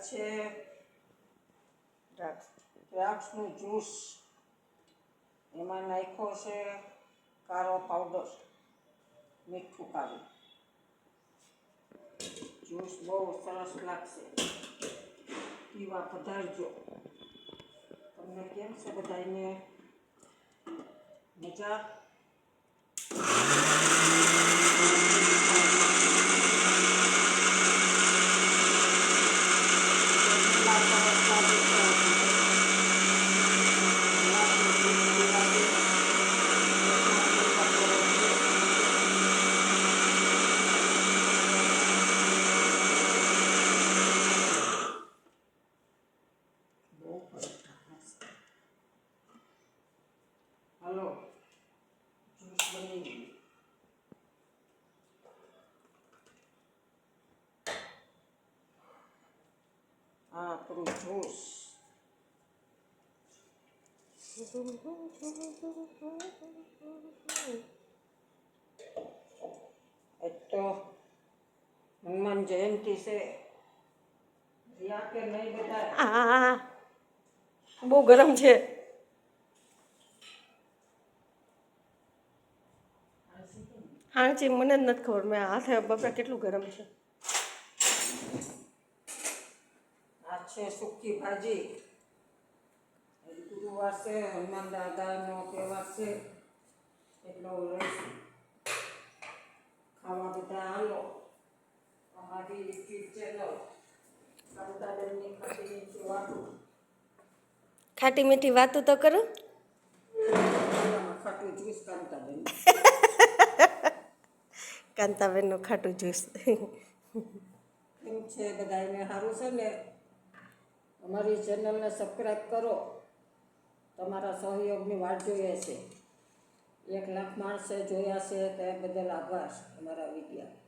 છે દ્રાક્ષનું જ્યુસ, એમાં નાખ્યો છે કાળો પાવડર, મીઠું કાઢી. જ્યુસ બહુ સરસ લાગશે, પીવા પધારજો. તમને કેમ છે બધાને મજા? હાલો, જ્યુસ બની ગયું. આ આપણું જ્યુસ. એક તો હનુમાન જયંતિ છે, યા કે નહીં બધા? બહુ ગરમ છે. હાંચી મને જ નથી ખબર, મેં હાથે બાપા કેટલું ગરમ છે. આ છે સૂકી ભાજી. ગુરુવાર છે, હનુમાન દાદાનો તહેવાર છે, એટલો લઈશું. ખાવા બધા હાલો. અમારી યુટ્યુબ ચેનલ કાંતાબેનની ખાટી મીઠી વાતો. ખાટી મીઠી વાતું તો કરો. ખાટું જ્યુસ કાંતાબેન. કાંતાબેનનું ખાટું જ્યુસ. એમ છે બધાને સારું છે ને? અમારી ચેનલને સબસ્ક્રાઈબ કરો. તમારા સહયોગની વાટ જોઈએ છે. 1 લાખ માણસે જોયા છે, તે બદલ આભાર. અમારા વિડીયા